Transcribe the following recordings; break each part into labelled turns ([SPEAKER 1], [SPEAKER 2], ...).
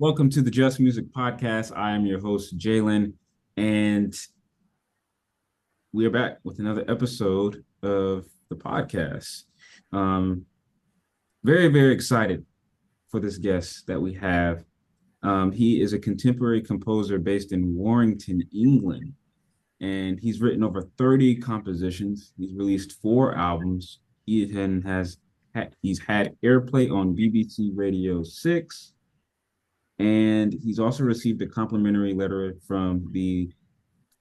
[SPEAKER 1] Welcome to the Just Music Podcast. I am your host, Jalen, and we are back with another episode of the podcast. Um, very, very excited for this guest that we have. He is a contemporary composer based in Warrington, England, and he's written over 30 compositions. He's released 4 albums. He's had airplay on BBC Radio 6. And he's also received a complimentary letter from the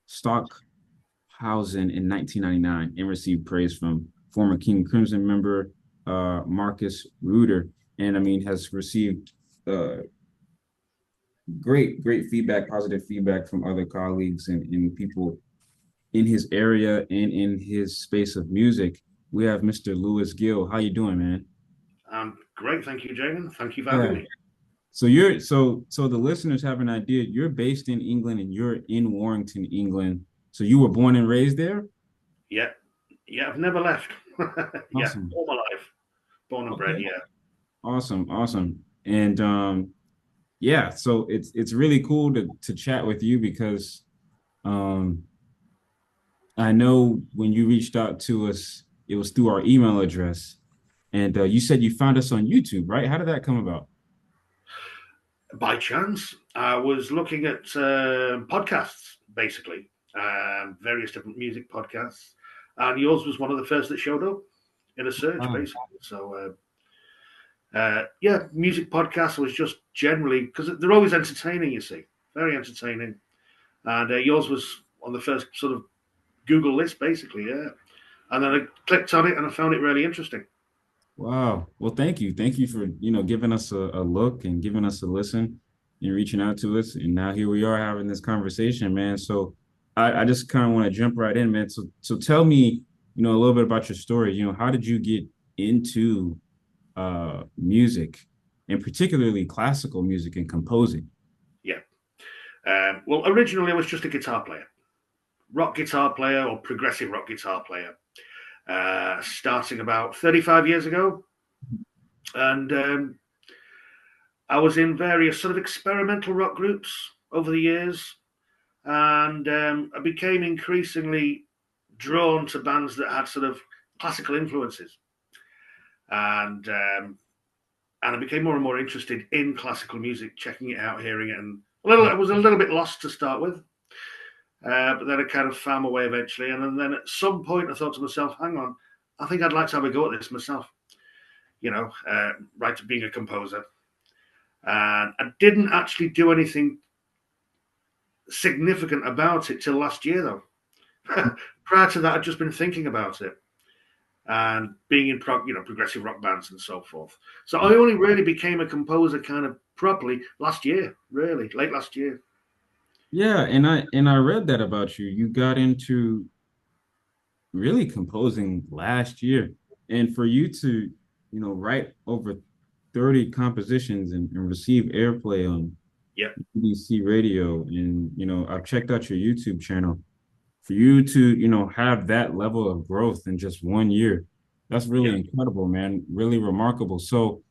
[SPEAKER 1] Stockhausen in 1999 and received praise from former King Crimson member Marcus Reuter. And I mean, has received great feedback, positive feedback from other colleagues and people in his area and in his space of music. We have Mr. Lewis Gill. How you doing, man?
[SPEAKER 2] Great, thank you, Jagan. Thank you for having
[SPEAKER 1] Yeah.
[SPEAKER 2] me.
[SPEAKER 1] So the listeners have an idea. You're based in England and you're in Warrington, England. So you were born and raised there?
[SPEAKER 2] Yeah, I've never left. Yeah,
[SPEAKER 1] Awesome.
[SPEAKER 2] all my life, born and bred.
[SPEAKER 1] Okay.
[SPEAKER 2] Yeah,
[SPEAKER 1] Awesome. And yeah, so it's really cool to chat with you because um I know when you reached out to us, it was through our email address. And you said you found us on YouTube, right? How did that come about?
[SPEAKER 2] by chance, I was looking at podcasts, basically, various different music podcasts, and yours was one of the first that showed up in a search,
[SPEAKER 1] Wow.
[SPEAKER 2] basically. So, yeah, music podcasts was just generally because they're always entertaining. You see, very entertaining, and yours was on the first sort of Google list, basically. Yeah. And then I clicked on it and I found it really interesting.
[SPEAKER 1] Wow. Well, thank you. Thank you for, giving us a look and giving us a listen and reaching out to us. And now here we are having this conversation, man. So I just kind of want to jump right in, man. So tell me, a little bit about your story. How did you get into music and particularly classical music and composing?
[SPEAKER 2] Yeah. Well, originally I was just a guitar player, rock guitar player or progressive rock guitar player, starting about 35 years ago. And I was in various sort of experimental rock groups over the years. And I became increasingly drawn to bands that had sort of classical influences. And I became more and more interested in classical music, checking it out, hearing it, and I was a little bit lost to start with, but then I kind of found my way eventually. And then at some point, I thought to myself, "Hang on, I think I'd like to have a go at this myself." Right to being a composer, and I didn't actually do anything significant about it till last year, though. Prior to that, I'd just been thinking about it and being in progressive rock bands and so forth. So I only really became a composer kind of properly last year, really late last year.
[SPEAKER 1] Yeah, and I read that about you. You got into really composing last year. And for you to, write over 30 compositions and receive airplay on
[SPEAKER 2] Yeah,
[SPEAKER 1] BBC radio. And, I've checked out your YouTube channel. For you to, have that level of growth in just 1 year, that's
[SPEAKER 2] yeah,
[SPEAKER 1] really incredible, man. Really remarkable. So,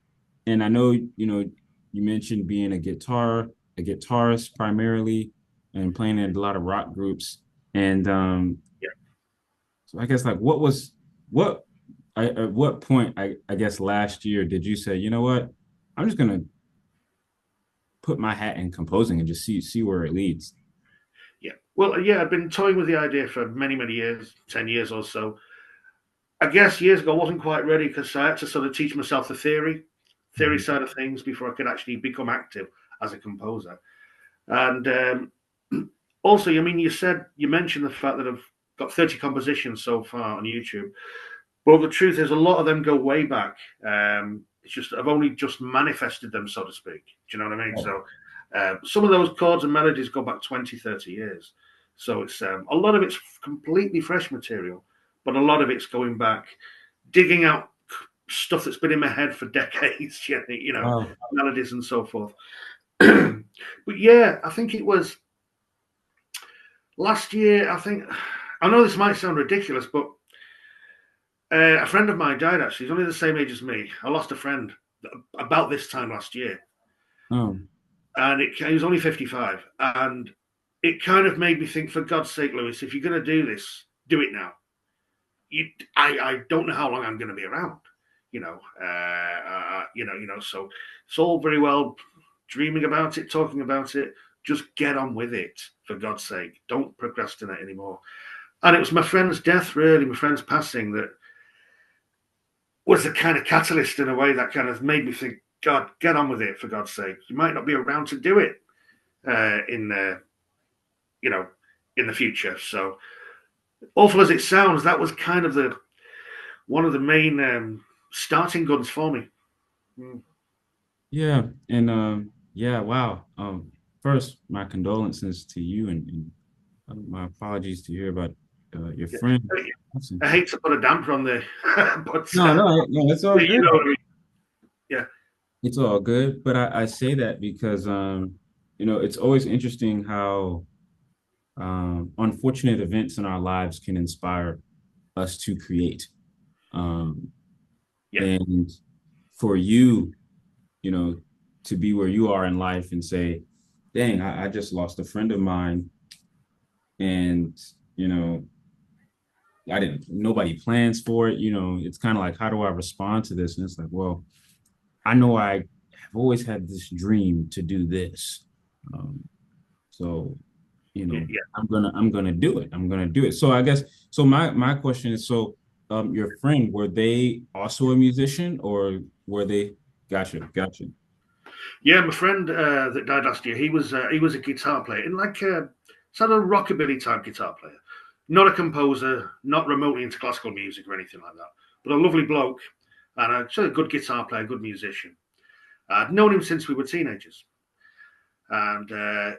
[SPEAKER 1] and I know, you mentioned being a guitarist primarily and playing in a lot of rock groups. And
[SPEAKER 2] yeah.
[SPEAKER 1] so I guess like what at what point I guess last year did you say, you know what, I'm just gonna put my hat in composing and just see where it leads.
[SPEAKER 2] Yeah. Well, yeah, I've been toying with the idea for many, many years, 10 years or so. I guess years ago I wasn't quite ready because I had to sort of teach myself the theory
[SPEAKER 1] Mhm.
[SPEAKER 2] side of things before I could actually become active as a composer. And also, I mean, you mentioned the fact that I've got 30 compositions so far on YouTube. But the truth is, a lot of them go way back. It's just I've only just manifested them, so to speak. Do you know what I mean?
[SPEAKER 1] Oh,
[SPEAKER 2] So some of those chords and melodies go back 20, 30 years. So it's a lot of it's completely fresh material, but a lot of it's going back, digging out stuff that's been in my head for decades,
[SPEAKER 1] wow.
[SPEAKER 2] melodies and so forth. But yeah, I think it was last year. I know this might sound ridiculous, but a friend of mine died actually. He's only the same age as me. I lost a friend about this time last year.
[SPEAKER 1] Oh,
[SPEAKER 2] and he was only 55, and it kind of made me think, for God's sake, Lewis, if you're going to do this, do it now. I don't know how long I'm going to be around, so it's all very well dreaming about it, talking about it. Just get on with it, for God's sake. Don't procrastinate anymore. And it was my friend's death, really, my friend's passing, that was the kind of catalyst in a way that kind of made me think, God, get on with it, for God's sake. You might not be around to do it you know, in the future. So awful as it sounds, that was kind of the one of the main starting guns for me.
[SPEAKER 1] Yeah, and yeah, wow. First, my condolences to you, and my apologies to hear about your
[SPEAKER 2] Yeah.
[SPEAKER 1] friend.
[SPEAKER 2] I hate to put a damper on the, but
[SPEAKER 1] No, it's all
[SPEAKER 2] you
[SPEAKER 1] good.
[SPEAKER 2] know what I mean? Yeah,
[SPEAKER 1] It's all good, but I say that because it's always interesting how unfortunate events in our lives can inspire us to create. Um,
[SPEAKER 2] yeah,
[SPEAKER 1] and for you, you know, to be where you are in life and say, dang, I just lost a friend of mine, and you know, nobody plans for it. It's kind of like, how do I respond to this? And it's like, well, I know I have always had this dream to do this. Um, so,
[SPEAKER 2] yeah.
[SPEAKER 1] I'm gonna do it. I'm gonna do it. So I guess, so my question is, so your friend, were they also a musician, or were they? Gotcha.
[SPEAKER 2] Yeah, my friend that died last year, he was a guitar player, and like sort of rockabilly type guitar player, not a composer, not remotely into classical music or anything like that, but a lovely bloke and a sort of good guitar player, good musician. I'd known him since we were teenagers, and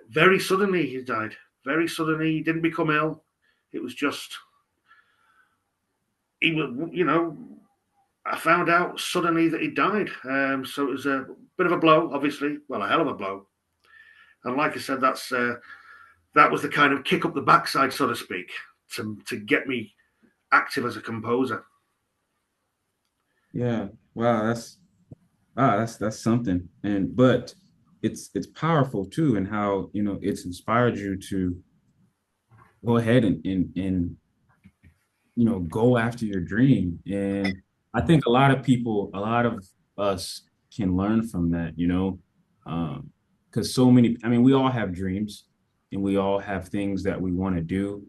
[SPEAKER 2] very suddenly he died. Very suddenly, he didn't become ill. It was just he was, I found out suddenly that he died. So it was a bit of a blow, obviously. Well, a hell of a blow. And like I said, that was the kind of kick up the backside, so to speak, to get me active as a composer.
[SPEAKER 1] Yeah. Wow. That's something. But it's powerful too, and how it's inspired you to go ahead and go after your dream. And I think a lot of us can learn from that, because so many, I mean, we all have dreams, and we all have things that we want to do.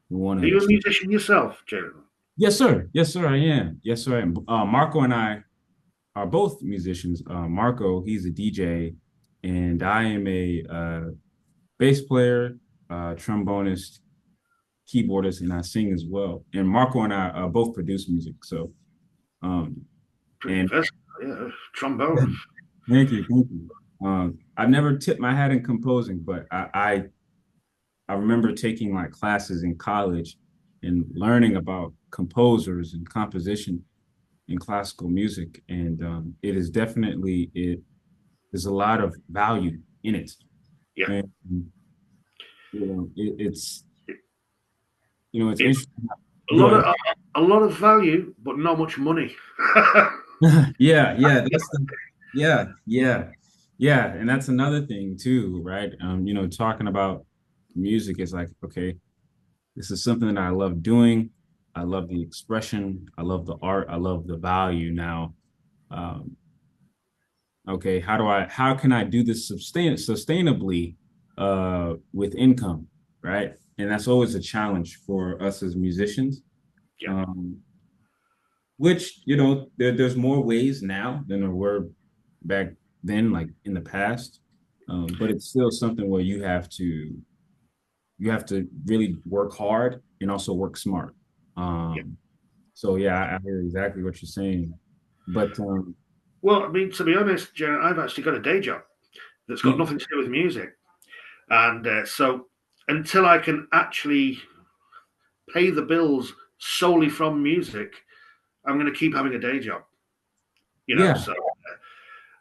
[SPEAKER 1] We want
[SPEAKER 2] Are
[SPEAKER 1] to
[SPEAKER 2] you a
[SPEAKER 1] achieve.
[SPEAKER 2] musician yourself, Jeremy?
[SPEAKER 1] Yes, sir, I am. Yes, sir, I am. Marco and I are both musicians. Marco, he's a DJ, and I am a bass player, trombonist, keyboardist, and I sing as well. And Marco and I both produce music. So, um,
[SPEAKER 2] Pretty
[SPEAKER 1] and
[SPEAKER 2] versatile, yeah. Trombone.
[SPEAKER 1] thank you. I've never tipped my hat in composing, but I remember taking like classes in college and learning about composers and composition in classical music, and there's a lot of value in it,
[SPEAKER 2] Yeah.
[SPEAKER 1] and it's it's
[SPEAKER 2] It's
[SPEAKER 1] interesting.
[SPEAKER 2] a
[SPEAKER 1] Go
[SPEAKER 2] lot of
[SPEAKER 1] ahead.
[SPEAKER 2] a lot of value, but not much money.
[SPEAKER 1] Yeah, yeah, and that's another thing too, right? Talking about music is like, okay, this is something that I love doing. I love the expression. I love the art. I love the value. Now, um, okay, how can I do this sustainably with income, right? And that's always a challenge for us as musicians.
[SPEAKER 2] Yeah.
[SPEAKER 1] Um, which there's more ways now than there were back then, like in the past. But it's still something where you have to really work hard and also work smart.
[SPEAKER 2] Yeah.
[SPEAKER 1] So yeah, I hear exactly what you're saying. But
[SPEAKER 2] Well, I mean, to be honest, Jared, I've actually got a day job that's got
[SPEAKER 1] yeah,
[SPEAKER 2] nothing to do with music, and so until I can actually pay the bills solely from music, I'm going to keep having a day job.
[SPEAKER 1] yeah,
[SPEAKER 2] So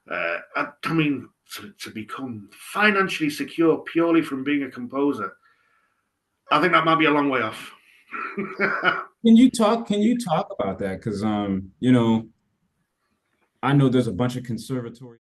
[SPEAKER 2] I mean, to become financially secure purely from being a composer, I think that might be a long way off.
[SPEAKER 1] can you talk about that? Because I know there's a bunch of conservatory